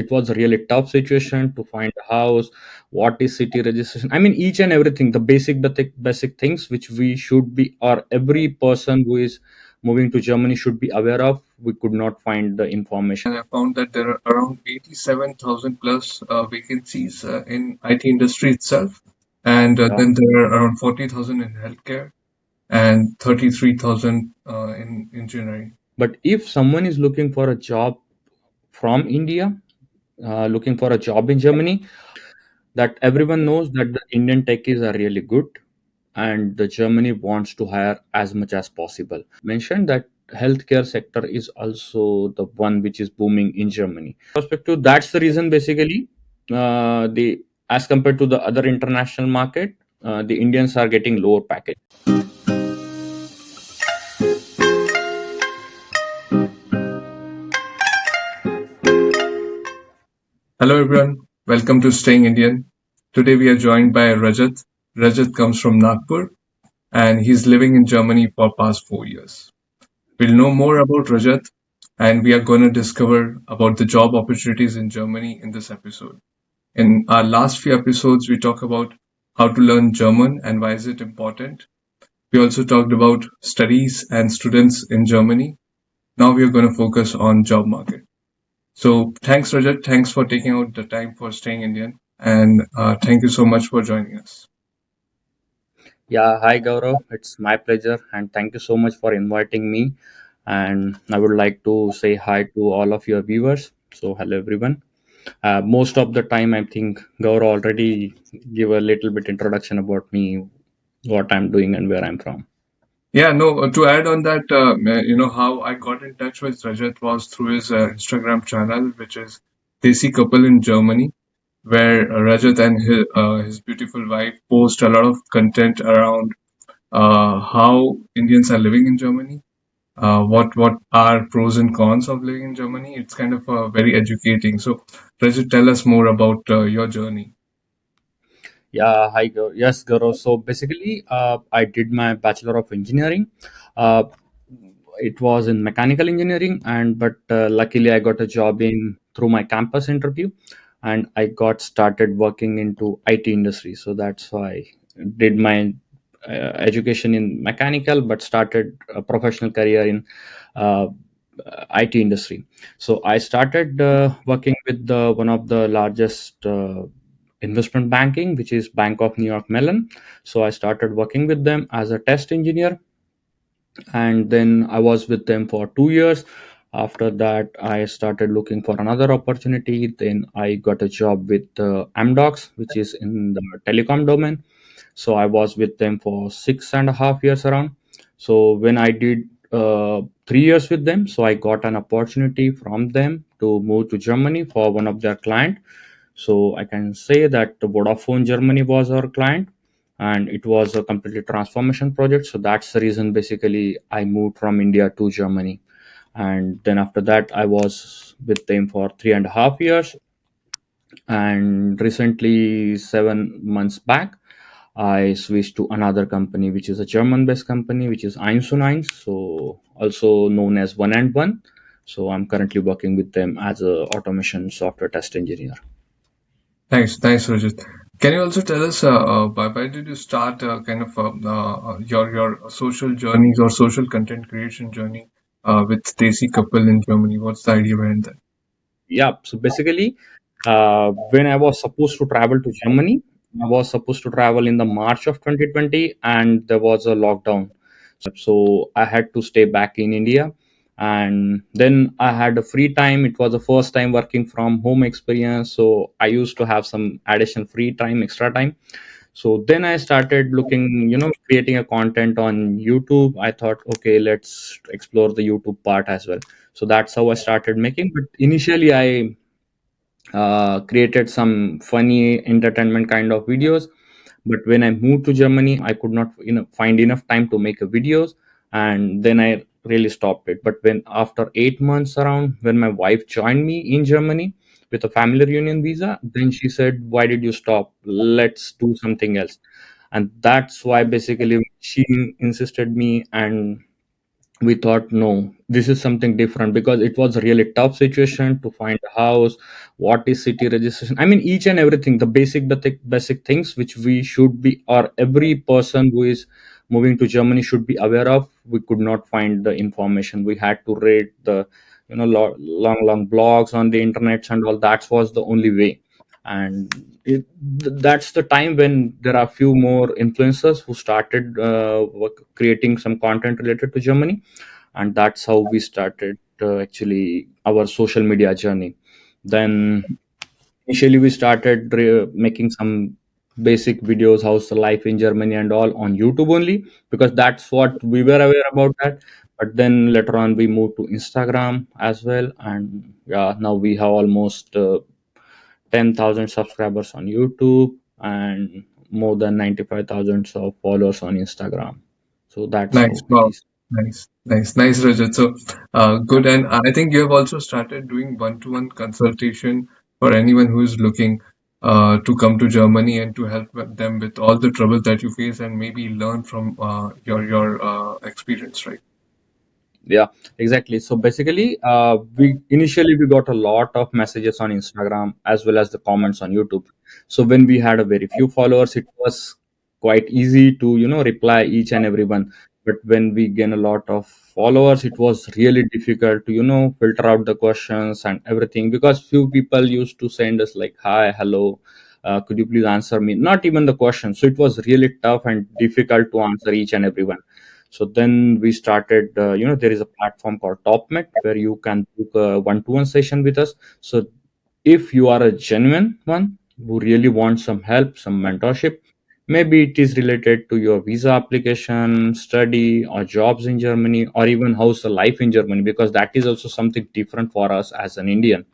It was a really tough situation to find a house. What is city registration? I mean, each and everything, the basic things which we should be, or every person who is moving to Germany should be aware of. We could not find the information. And I found that there are around 87,000 plus vacancies in IT industry itself, and Yeah. then there are around 40,000 in healthcare and 33,000 in engineering. But if someone is looking for a job from India, looking for a job in Germany, that everyone knows that the Indian techies are really good and the Germany wants to hire as much as possible. Mentioned that healthcare sector is also the one which is booming in Germany. Perspective, that's the reason basically the as compared to the other international market, the Indians are getting lower package. Hello everyone, welcome to Staying Indian. Today we are joined by Rajat. Rajat comes from Nagpur and he's living in Germany for past 4 years. We'll know more about Rajat and we are going to discover about the job opportunities in Germany in this episode. In our last few episodes, we talk about how to learn German and why is it important. We also talked about studies and students in Germany. Now we are going to focus on job market. So thanks, Rajat. Thanks for taking out the time for Staying Indian, and thank you so much for joining us. Yeah, hi Gaurav. It's my pleasure and thank you so much for inviting me. And I would like to say hi to all of your viewers. So, hello everyone. Most of the time, I think Gaurav already give a little bit introduction about me, what I'm doing, and where I'm from. Yeah, no, to add on that, how I got in touch with Rajat was through his Instagram channel, which is Desi Couple in Germany, where Rajat and his beautiful wife post a lot of content around how Indians are living in Germany, what are pros and cons of living in Germany. It's kind of very educating. So, Rajat, tell us more about your journey. Yeah, hi, Gaurav. Yes, Gaurav. So basically, I did my Bachelor of Engineering. Uh, it was in mechanical engineering, and but luckily I got a job in through my campus interview, and I got started working into IT industry. So that's why I did my education in mechanical, but started a professional career in uh, IT industry. So I started working with the one of the largest investment banking, which is Bank of New York Mellon. So I started working with them as a test engineer, and then I was with them for 2 years. After that, I started looking for another opportunity. Then I got a job with Amdocs, which is in the telecom domain. So I was with them for 6.5 years around. So when I did 3 years with them, so I got an opportunity from them to move to Germany for one of their client. So I can say that the Vodafone Germany was our client, and it was a completely transformation project. So that's the reason basically I moved from India to Germany. And then after that, I was with them for 3.5 years. And recently, 7 months back, I switched to another company, which is a German-based company, which is 1&1, so also known as One and One. So I'm currently working with them as a automation software test engineer. Thanks, Rajat. Can you also tell us why did you start your social journeys or social content creation journey with Desi Couple in Germany? What's the idea behind that? Yeah, so basically, when I was supposed to travel to Germany, I was supposed to travel in the March of 2020, and there was a lockdown. So I had to stay back in India. And then I had a free time. It was the first time working from home experience. So I used to have some additional free time, extra time. So then I started looking, creating a content on YouTube. I thought, okay, let's explore the YouTube part as well. So that's how I started making. But initially, I created some funny entertainment kind of videos. But when I moved to Germany, I could not find enough time to make a videos, and then I really stopped it. But when after 8 months around, when my wife joined me in Germany with a family reunion visa, then she said, why did you stop? Let's do something else. And that's why basically she insisted me, and we thought no, this is something different, because it was a really tough situation to find a house. What is city registration? I mean, each and everything, the basic things which we should be, or every person who is moving to Germany should be aware of, we could not find the information. We had to read the, long blogs on the internet and all. That was the only way. And that's the time when there are few more influencers who started creating some content related to Germany, and that's how we started actually our social media journey. Then initially we started making some basic videos, how's the life in Germany and all, on YouTube only, because that's what we were aware about that. But then later on we moved to Instagram as well, and yeah, now we have almost 10,000 subscribers on YouTube and more than 95,000 of followers on Instagram. So that's Nice. how it Wow. is. Nice, Rajat. So, good. And I think you have also started doing one-to-one consultation for anyone who is looking to come to Germany and to help them with all the trouble that you face and maybe learn from your experience, right? Yeah, exactly. So basically, we got a lot of messages on Instagram as well as the comments on YouTube. So when we had a very few followers, it was quite easy to reply each and everyone. But when we gain a lot of followers, it was really difficult to filter out the questions and everything, because few people used to send us like, "Hi, hello, could you please answer me?" Not even the question. So it was really tough and difficult to answer each and everyone. So then we started, there is a platform called TopMet where you can book a one-to-one session with us. So if you are a genuine one who really wants some help, some mentorship, maybe it is related to your visa application, study, or jobs in Germany, or even how's the life in Germany, because that is also something different for us as an Indian,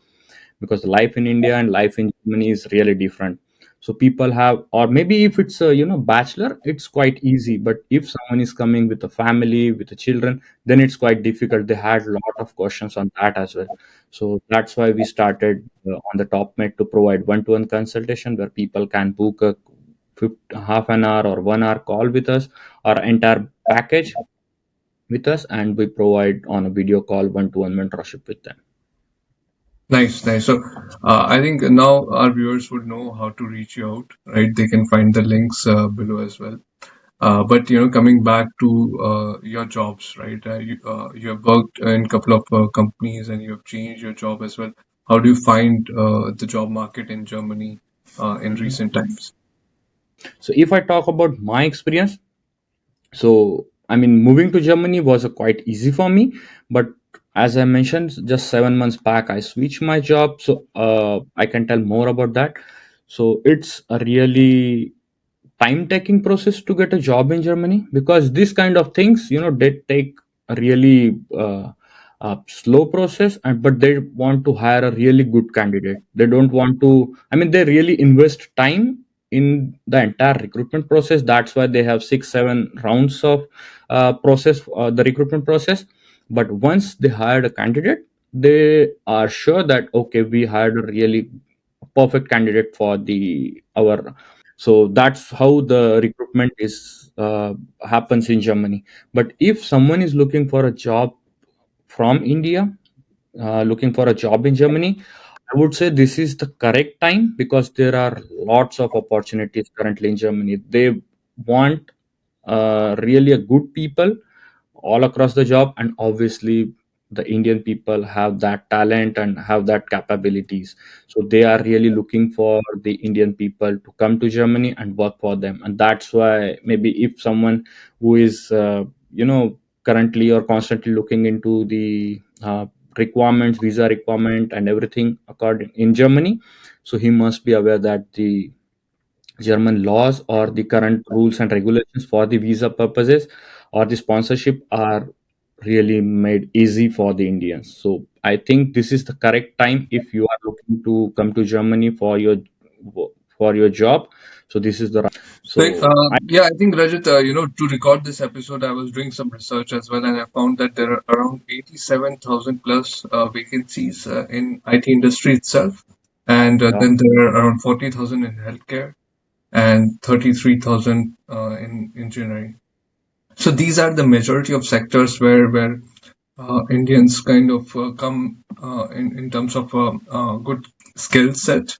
because life in India and life in Germany is really different. So people have, or maybe if it's a bachelor, it's quite easy. But if someone is coming with a family, with the children, then it's quite difficult. They had a lot of questions on that as well. So that's why we started on the TopMed to provide one-to-one consultation where people can book a half an hour or 1 hour call with us, or entire package with us, and we provide on a video call one-to-one mentorship with them. Nice. So, I think now our viewers would know how to reach you out, right? They can find the links below as well. But coming back to your jobs, right? You have worked in a couple of companies and you have changed your job as well. How do you find the job market in Germany in recent times? So if I talk about my experience, so I mean, moving to Germany was a quite easy for me. But as I mentioned, just 7 months back I switched my job, so I can tell more about that. So it's a really time taking process to get a job in Germany, because this kind of things, they take a really slow process, and but they want to hire a really good candidate. They don't want to, I mean, they really invest time in the entire recruitment process. That's why they have 6 7 rounds of process, the recruitment process. But once they hired a candidate, they are sure that okay, we hired a really perfect candidate for the our. So that's how the recruitment is happens in Germany. But if someone is looking for a job from India, looking for a job in Germany, I would say this is the correct time, because there are lots of opportunities currently in Germany. They want really a good people all across the job, and obviously the Indian people have that talent and have that capabilities. So they are really looking for the Indian people to come to Germany and work for them. And that's why maybe if someone who is currently or constantly looking into the requirements, visa requirement and everything according in Germany, so he must be aware that the German laws or the current rules and regulations for the visa purposes or the sponsorship are really made easy for the Indians. So I think this is the correct time if you are looking to come to Germany for your job. So this is the right time. So, So I yeah, I think Rajat, to record this episode, I was doing some research as well, and I found that there are around 87,000 plus vacancies in IT industry itself, and yeah. then there are around 40,000 in healthcare and 33,000 in engineering. So these are the majority of sectors where Indians kind of come in terms of good skill set,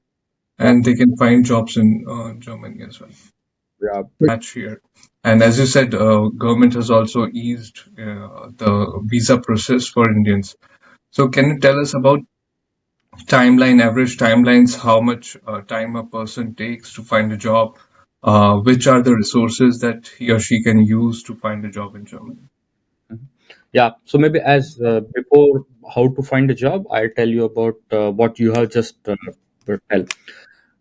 Yeah, and they can find jobs in Germany as well. yeah. Match here. And as you said, government has also eased the visa process for Indians. So can you tell us about timeline, average timelines, how much time a person takes to find a job? Which are the resources that he or she can use to find a job in Germany? Mhm. Yeah, so maybe as before how to find a job, I'll tell you about what you have just tell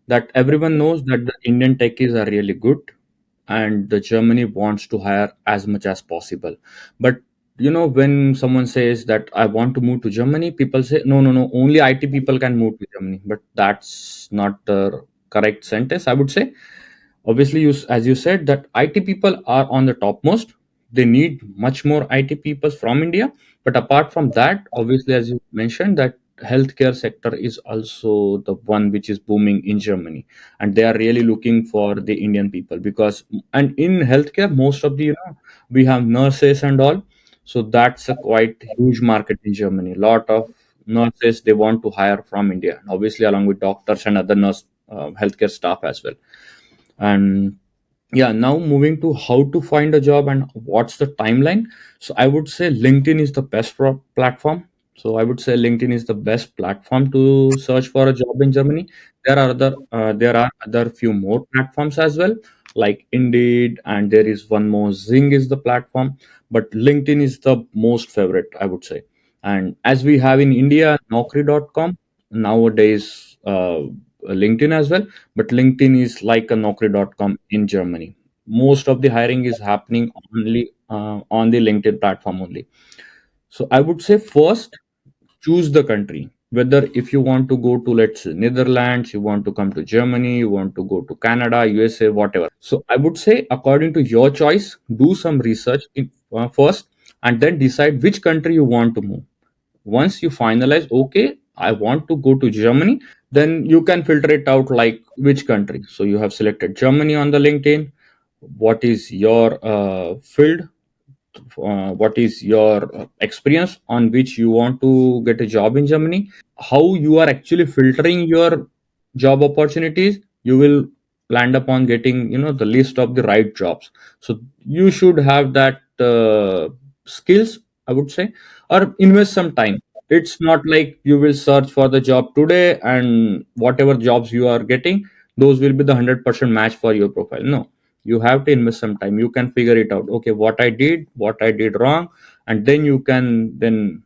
that everyone knows that the Indian techies are really good, and the Germany wants to hire as much as possible. But when someone says that I want to move to Germany, people say no, no, no, only IT people can move to Germany. But that's not the correct sentence, I would say. Obviously, as you said, that IT people are on the topmost. They need much more IT people from India. But apart from that, obviously, as you mentioned, that healthcare sector is also the one which is booming in Germany, and they are really looking for the Indian people because, and in healthcare, most of the we have nurses and all, so that's a quite huge market in Germany. A lot of nurses they want to hire from India, and obviously along with doctors and other nurse healthcare staff as well. And yeah, now moving to how to find a job and what's the timeline. So I would say LinkedIn is the best platform. So I would say LinkedIn is the best platform to search for a job in Germany. There are other few more platforms as well, like Indeed, and there is one more, Zing is the platform, but LinkedIn is the most favorite, I would say. And as we have in India, Naukri.com, nowadays LinkedIn as well, but LinkedIn is like a Naukri.com in Germany. Most of the hiring is happening only on the LinkedIn platform only. So I would say first choose the country. Whether if you want to go to, let's say, Netherlands, you want to come to Germany, you want to go to Canada, USA, whatever. So I would say according to your choice, do some research first, and then decide which country you want to move. Once you finalize, okay, I want to go to Germany, then you can filter it out like which country. So you have selected Germany on the LinkedIn. What is your field? What is your experience on which you want to get a job in Germany? How you are actually filtering your job opportunities, you will land upon getting the list of the right jobs. So you should have that skills, I would say, or invest some time. It's not like you will search for the job today and whatever jobs you are getting, those will be the 100% match for your profile. No, you have to invest some time. You can figure it out, okay, what I did wrong, and then you can then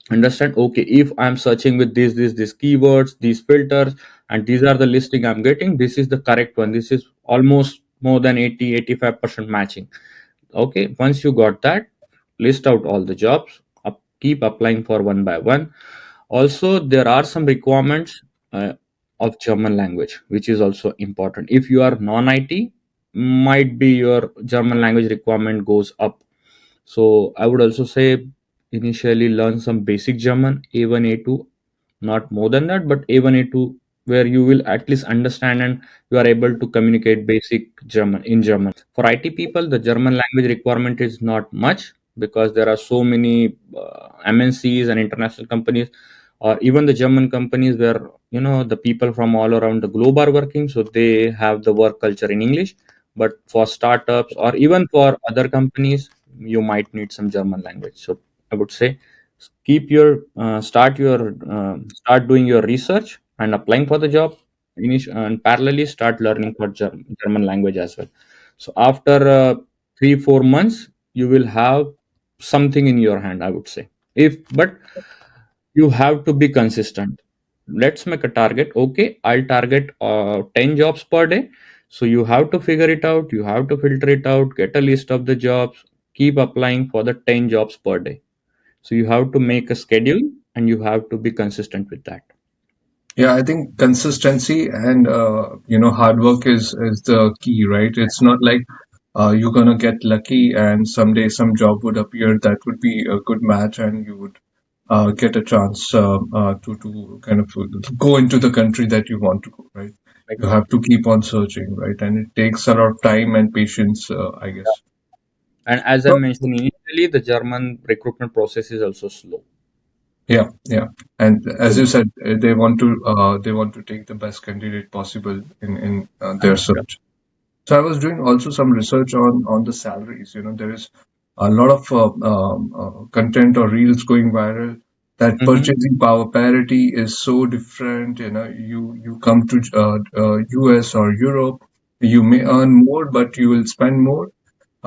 understand, okay, if I'm searching with these keywords, these filters, and these are the listing I'm getting, this is the correct one, this is almost more than 80-85% matching. Okay, once you got that, list out all the jobs, keep applying for one by one. Also, there are some requirements of German language, which is also important. If you are non-IT, might be your German language requirement goes up. So I would also say initially learn some basic German, A1, A2, not more than that, but A1, A2, where you will at least understand and you are able to communicate basic German in German. For IT people, the German language requirement is not much because there are so many MNCs and international companies, or even the German companies where the people from all around the globe are working, so they have the work culture in English. But for startups or even for other companies, you might need some German language. So I would say keep your start doing your research and applying for the job, and parallelly start learning for German language as well. So after 3-4 months, you will have something in your hand, I would say. If but you have to be consistent. Let's make a target. Okay, I'll target 10 jobs per day. So you have to figure it out, you have to filter it out, get a list of the jobs, keep applying for the 10 jobs per day. So you have to make a schedule and you have to be consistent with that. Yeah, I think consistency and hard work is the key, right? It's not like you're gonna get lucky and someday some job would appear that would be a good match and you would get a chance to kind of go into the country that you want to go, right? You have Exactly. to keep on searching, right? And it takes a lot of time and patience, I guess. And as I So, mentioned initially, the German recruitment process is also slow. yeah, yeah. And as So, you said, they want to take the best candidate possible in their yeah. search. So I was doing also some research on the salaries. You know, there is a lot of content or reels going viral that Mm-hmm. purchasing power parity is so different. You know, you come to US or Europe, you may earn more, but you will spend more,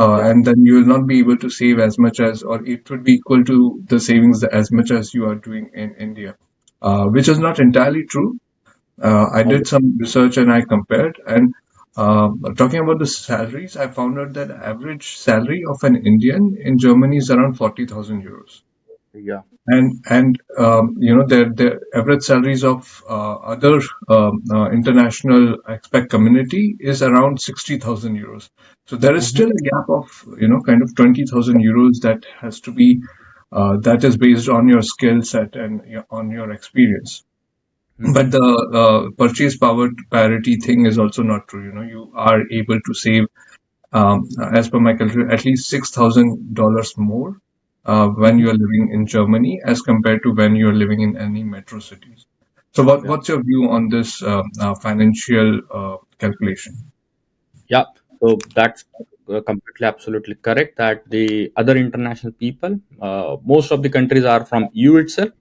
Yeah. and then you will not be able to save as much as, or it would be equal to the savings as much as you are doing in India, which is not entirely true. I did some research and I compared. And talking about the salaries, I found out that average salary of an Indian in Germany is around 40,000 euros. Yeah. And you know, their average salaries of other international expat community is around 60,000 euros. So there is Mm-hmm. still a gap of, you know, kind of 20,000 euros that has to be that is based on your skill set and on your experience. Mm-hmm. But the purchase power parity thing is also not true. You know, you are able to save, as per my calculation, at least $6,000 more when Mm-hmm. you are living in Germany as compared to when you are living in any metro cities. So, Yeah. what's your view on this financial calculation? Yeah, so that's completely absolutely correct that the other international people, most of the countries are from EU itself.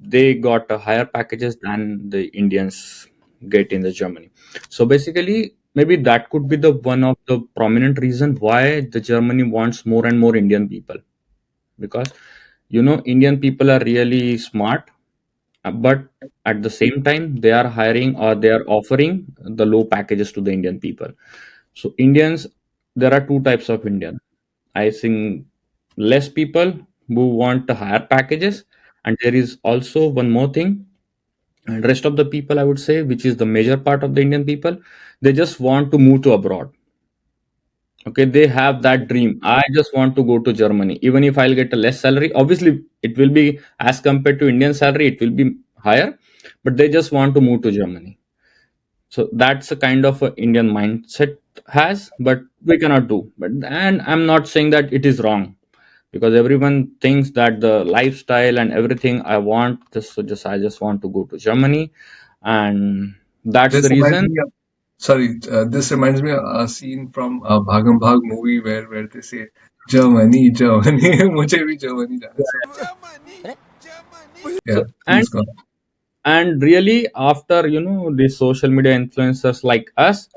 They got higher packages than the Indians get in the Germany. So basically, maybe that could be the one of the prominent reason why the Germany wants more and more Indian people, because Indian people are really smart, but at the same time they are hiring or they are offering the low packages to the Indian people. So Indians, there are two types of Indian. I think less people who want the higher packages, and there is also one more thing. And rest of the people, I would say, which is the major part of the Indian people, they just want to move to abroad. Okay, they have that dream. I just want to go to Germany, even if I'll get a less salary. Obviously, it will be as compared to Indian salary, it will be higher, but they just want to move to Germany. So that's a kind of a Indian mindset has, but we cannot do. But and I'm not saying that it is wrong, because everyone thinks that the lifestyle and everything I want just I just want to go to Germany, and that's This the reminds reason. me of, sorry, this reminds me of a scene from a Bhagam Bhag movie where they say, Germany, Germany, मुझे भी Germany जाना है. So, yeah, So please go on. and really after the social media influencers like us,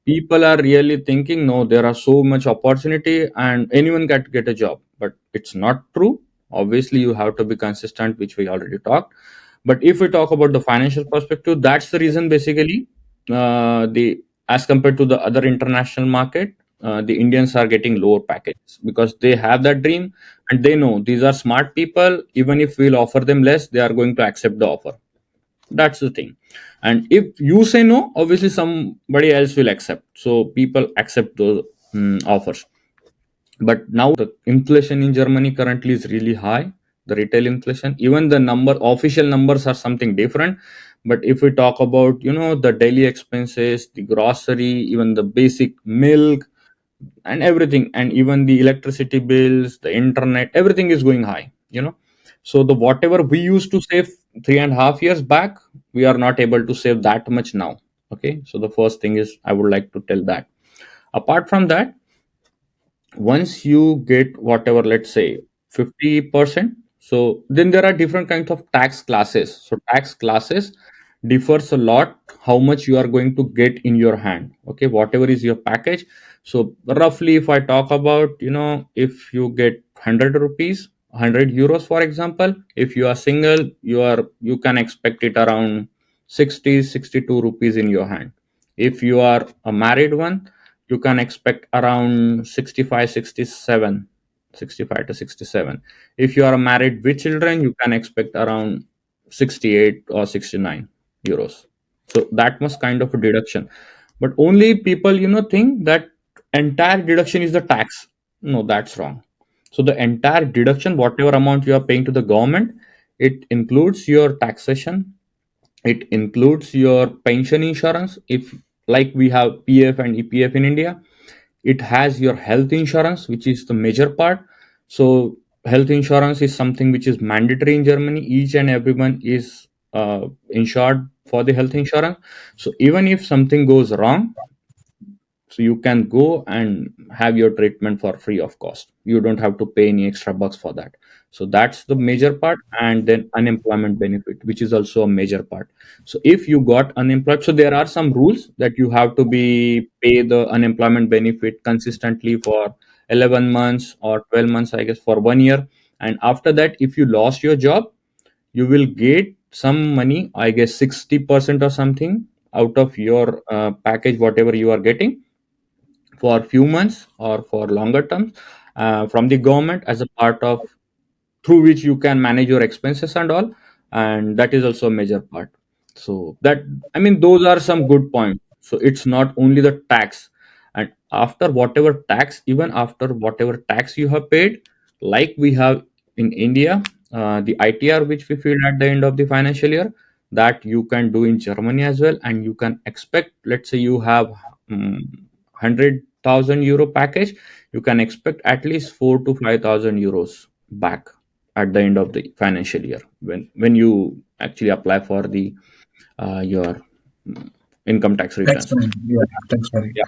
people are really thinking, no, there are so much opportunity and anyone can get a job, but it's not true. Obviously you have to be consistent, which we already talked. But if we talk about the financial perspective, that's the reason basically, the as compared to the other international market, the Indians are getting lower packages because they have that dream, and they know these are smart people. Even if we'll offer them less, they are going to accept the offer. That's the thing. And if you say no, obviously somebody else will accept. So people accept those offers. But now the inflation in Germany currently is really high. The retail inflation, even the number official numbers are something different. But if we talk about the daily expenses, the grocery, even the basic milk and everything, and even the electricity bills, the internet, everything is going high. So the whatever we used to save 3.5 years back, we are not able to save that much now. Okay, so the first thing is I would like to tell that. Apart from that, once you get whatever, let's say 50%, so then there are different kinds of tax classes. So tax classes differs a lot how much you are going to get in your hand. Okay, whatever is your package. So roughly if I talk about, if you get 100 rupees, 100 euros for example, if you are single, you can expect it around 60-62 rupees in your hand. If you are a married one, you can expect around 65, 67, 65 to 67. If you are married with children, you can expect around 68 or 69 euros. So that was kind of a deduction. But only people think that entire deduction is the tax. No, that's wrong. So the entire deduction, whatever amount you are paying to the government, it includes your taxation, it includes your pension insurance, if like we have PF and EPF in India. It has your health insurance, which is the major part. So health insurance is something which is mandatory in Germany. Each and everyone is insured for the health insurance. So even if something goes wrong, so you can go and have your treatment for free of cost. You don't have to pay any extra bucks for that. So that's the major part. And then unemployment benefit, which is also a major part. So if you got unemployed, so there are some rules that you have to be pay the unemployment benefit consistently for 11 months or 12 months, I guess, for 1 year. And after that, if you lost your job, you will get some money, I guess 60% or something out of your package, whatever you are getting, for few months or for longer terms, from the government, as a part of through which you can manage your expenses and all. And that is also a major part. So that, I mean, those are some good points. So it's not only the tax, and after whatever tax, even after whatever tax you have paid, like we have in India, the ITR which we feel at the end of the financial year, that you can do in Germany as well. And you can expect, let's say you have 100,000 euro package, you can expect at least 4 to 5,000 euros back at the end of the financial year, when you actually apply for the your income tax Tax returns. planning. Yeah, tax planning. Yeah,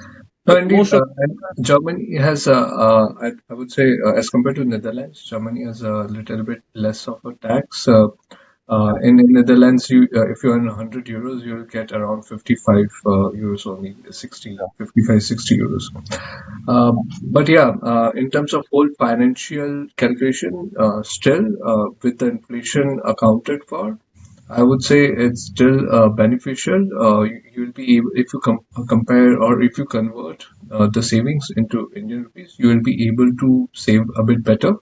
No, but indeed, most of and Germany has I would say, as compared to Netherlands, Germany has a little bit less of a tax. In Netherlands, if you earn 100 euros, you'll get around 55 euros only, 60, 55, 60 euros. But yeah, in terms of whole financial calculation, still with the inflation accounted for, I would say it's still beneficial. You'll be able, if you compare or if you convert the savings into Indian rupees, you will be able to save a bit better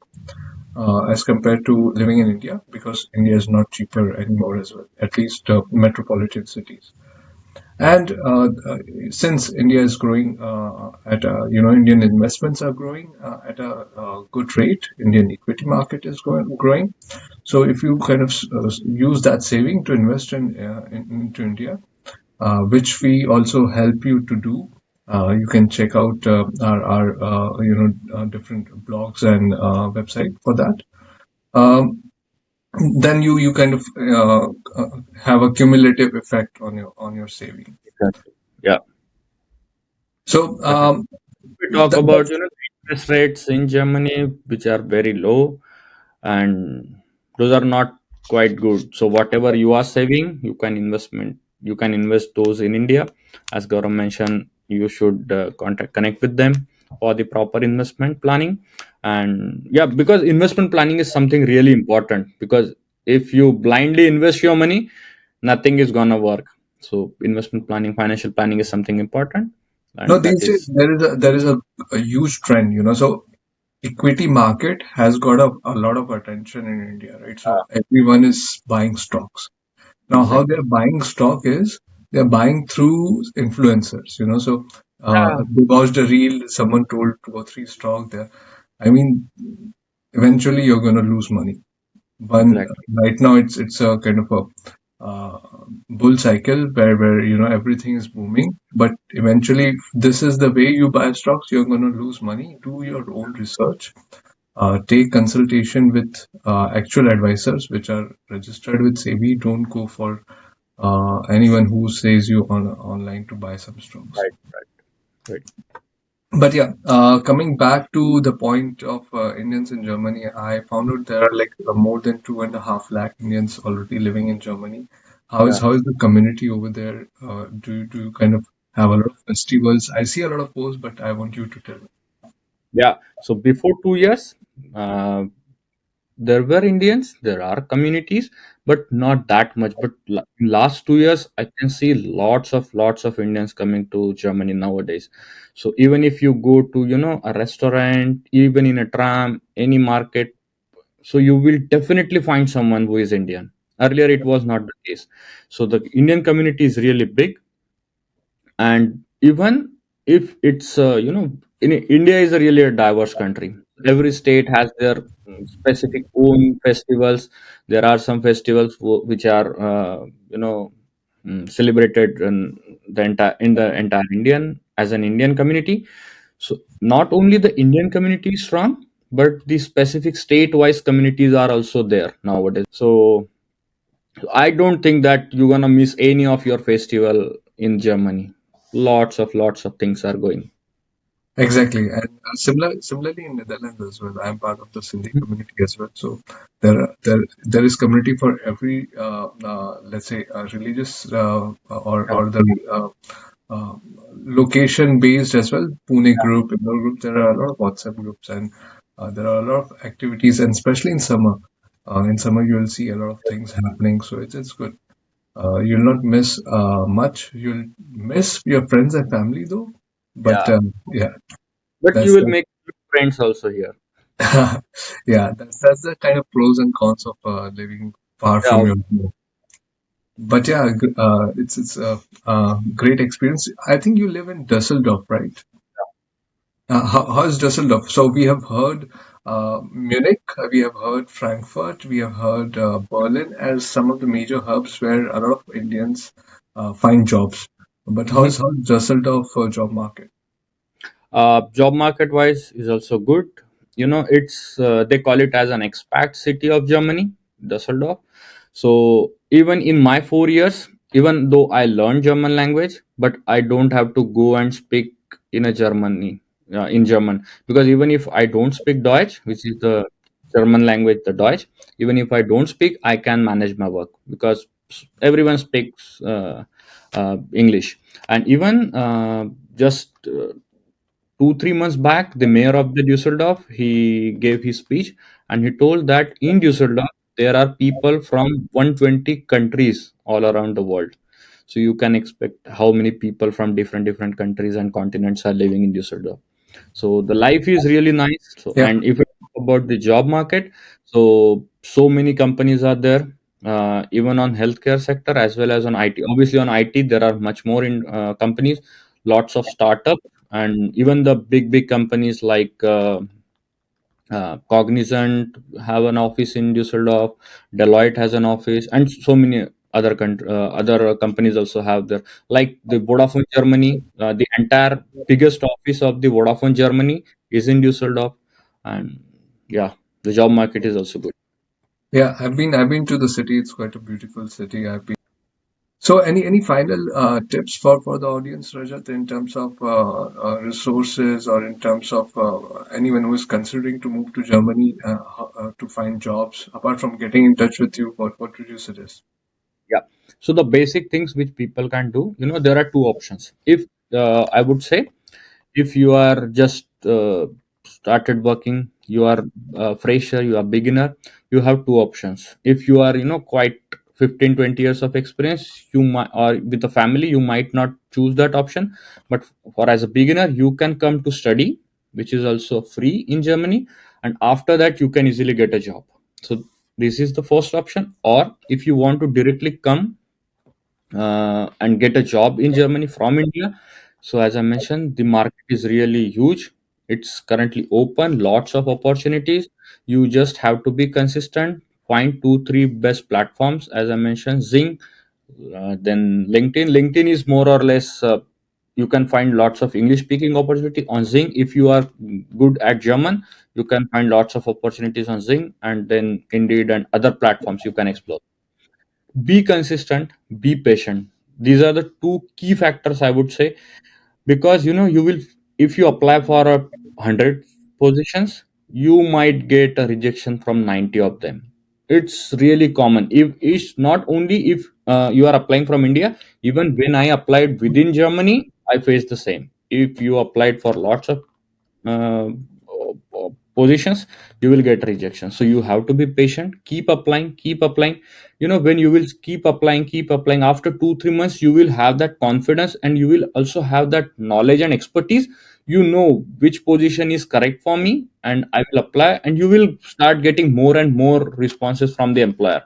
as compared to living in India, because India is not cheaper anymore as well, at least metropolitan cities. And since India is growing Indian investments are growing at a good rate. Indian equity market is growing. So if you kind of use that saving to invest into India, which we also help you to do. You can check out our different blogs and website for that. Um, then you kind of have a cumulative effect on your saving. exactly. Yeah, So definitely. We talk about, that's the interest rates in Germany, which are very low, and those are not quite good. So whatever you are saving, you can invest those in India. As Gaurav mentioned, you should contact connect with them for the proper investment planning. And yeah, because investment planning is something really important, because if you blindly invest your money, nothing is gonna work. So investment planning, financial planning is something important, no, and that these days is there is a huge trend, so equity market has got a lot of attention in India, right? So everyone is buying stocks. Now, how exactly. they're buying stock is they're buying through influencers, So they watched a reel, someone told two or three stock there. I mean, eventually you're going to lose money. One Exactly. right now it's a kind of a bull cycle where everything is booming, but eventually if this is the way you buy stocks, you're going to lose money. Do your own research. Take consultation with actual advisors which are registered with SEBI. Don't go for anyone who says you online to buy some stocks. Right. Right. Right. But yeah, coming back to the point of Indians in Germany, I found out there are like more than 2.5 lakh Indians already living in Germany. How is Yeah. how is the community over there? Do you kind of have a lot of festivals? I see a lot of posts, but I want you to tell me. Yeah. So before 2 years, uh, there were Indians, there are communities, but not that much. But in last 2 years, I can see lots of Indians coming to Germany nowadays. So even if you go to, a restaurant, even in a tram, any market, so you will definitely find someone who is Indian. Earlier, it was not the case. So the Indian community is really big. And even if it's in India is a really a diverse country. Every state has their specific own festivals. There are some festivals which are celebrated in the entire Indian, as an Indian community. So not only the Indian community is strong, but the specific state-wise communities are also there nowadays. So I don't think that you're gonna miss any of your festival in Germany. Lots of things are going. Exactly, and similarly in Netherlands as well. I'm part of the Sindhi community as well. So there is community for every let's say religious Yeah, or the uh, location based as well. Pune group, Indore group. There are a lot of WhatsApp groups, and there are a lot of activities, and especially in summer. In summer, you will see a lot of things happening. So it's good. You'll not miss much. You'll miss your friends and family though. But yeah. yeah, But you that's will the make good friends also here. yeah, that's the kind of pros and cons of living far Yeah, from your home. But yeah, it's a great experience. I think you live in Dusseldorf, right? How is Dusseldorf? So we have heard Munich, we have heard Frankfurt, we have heard Berlin as some of the major hubs where a lot of Indians find jobs. But yeah. how's Dusseldorf job market? Job market wise is also good. It's they call it as an expat city of Germany, Dusseldorf. So even in my 4 years, even though I learned German language, but I don't have to go and speak in a Germany in German, because even if I don't speak Deutsch, which is the German language, the Deutsch, even if I don't speak, I can manage my work because everyone speaks English. And even just 2 3 months back, the mayor of the Dusseldorf, he gave his speech, and he told that in Dusseldorf there are people from 120 countries all around the world. So you can expect how many people from different countries and continents are living in Dusseldorf. So the life is really nice. So, Yeah, and if we talk about the job market, so many companies are there, even on healthcare sector as well as on IT. Obviously, on IT there are much more in companies, lots of startups, and even the big companies like Cognizant have an office in Düsseldorf, Deloitte has an office, and so many other companies also have there. Like the Vodafone Germany, the entire biggest office of the Vodafone Germany is in Düsseldorf, and yeah, the job market is also good. yeah. I've been to the city. It's quite a beautiful city. I've been. So, any final tips for the audience, Rajat, in terms of resources or in terms of anyone who is considering to move to Germany to find jobs, apart from getting in touch with you, what would you suggest? Yeah. So the basic things which people can do, there are two options. If I would say, if you are just started working, you are fresher, you are beginner, you have two options. If you are quite 15 20 years of experience, you might, or with a family, you might not choose that option. But for as a beginner, you can come to study, which is also free in Germany, and after that you can easily get a job. So this is the first option. Or if you want to directly come and get a job in Germany from India. So, as I mentioned, the market is really huge. It's currently open, lots of opportunities. You just have to be consistent. Find 2 3 best platforms, as I mentioned, Zing, then LinkedIn. LinkedIn is more or less. You can find lots of English speaking opportunity on Zing. If you are good at German, you can find lots of opportunities on Zing, and then Indeed and other platforms you can explore. Be consistent, be patient. These are the two key factors, I would say, because you will, if you apply for 100 positions, you might get a rejection from 90 of them. It's really common. If it's not only if you are applying from India, even when I applied within Germany, I faced the same. If you applied for lots of uh, positions, you will get rejection. So you have to be patient, keep applying, keep applying. When you will keep applying, after 2 3 months you will have that confidence, and you will also have that knowledge and expertise. Which position is correct for me, and I will apply, and you will start getting more and more responses from the employer.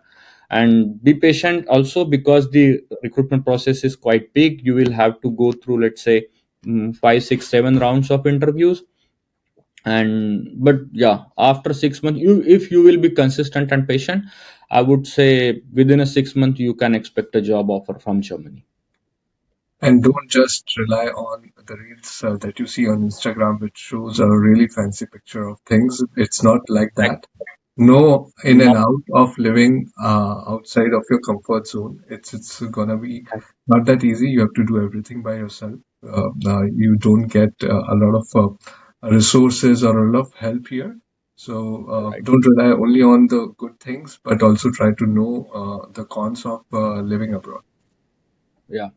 And be patient also, because the recruitment process is quite big. You will have to go through, let's say, 5 6 7 rounds of interviews. And but yeah, after 6 months, if you will be consistent and patient, I would say within a 6 month you can expect a job offer from Germany. And don't just rely on the reels that you see on Instagram, which shows a really fancy picture of things. It's not like that. No in and Not out of living outside of your comfort zone. It's gonna be not that easy. You have to do everything by yourself. You don't get a lot of resources or a lot of help here. So right. don't rely only on the good things, but also try to know the cons of living abroad. Yeah.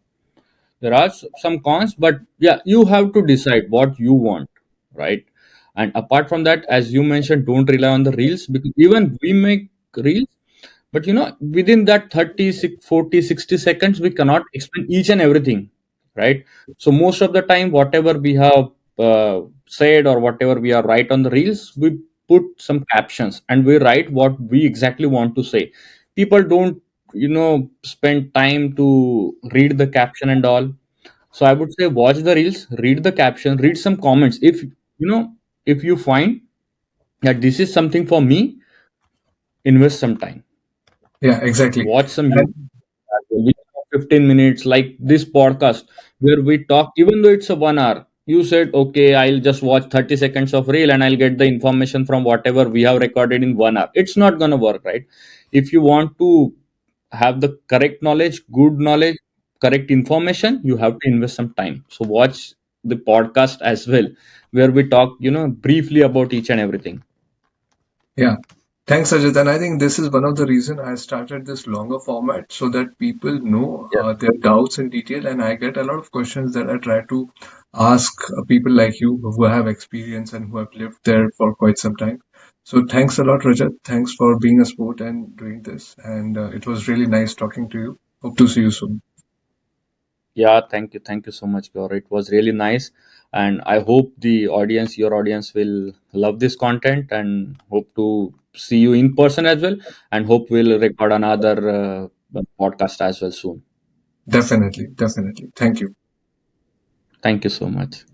There are some cons, but yeah, you have to decide what you want, right? And apart from that, as you mentioned, don't rely on the reels, because even we make reels, but within that 30, 40, 60 seconds we cannot explain each and everything, right? So most of the time, whatever we have said or whatever we are write on the reels, we put some captions and we write what we exactly want to say. People don't spend time to read the caption and all. So I would say watch the reels, read the caption, read some comments. If you find that this is something for me, invest some time. Yeah, exactly. Watch some And YouTube as well, which are 15 minutes, like this podcast where we talk, even though it's a 1 hour. You said, okay, I'll just watch 30 seconds of reel and I'll get the information from whatever we have recorded in 1 hour. It's not gonna work, right? If you want to have the correct knowledge, good knowledge, correct information, you have to invest some time. So watch the podcast as well, where we talk, briefly about each and everything. yeah, thanks, Ajit. And I think this is one of the reason I started this longer format so that people know Yes. their doubts in detail. And I get a lot of questions that I try to ask people like you who have experience and who have lived there for quite some time. So thanks a lot, Rajat. Thanks for being a sport and doing this. And it was really nice talking to you. Hope to see you soon. Yeah, thank you so much, Gaur. It was really nice, and I hope your audience, will love this content, and hope to see you in person as well, and hope we'll record another podcast as well soon. Definitely, definitely. Thank you. Thank you so much.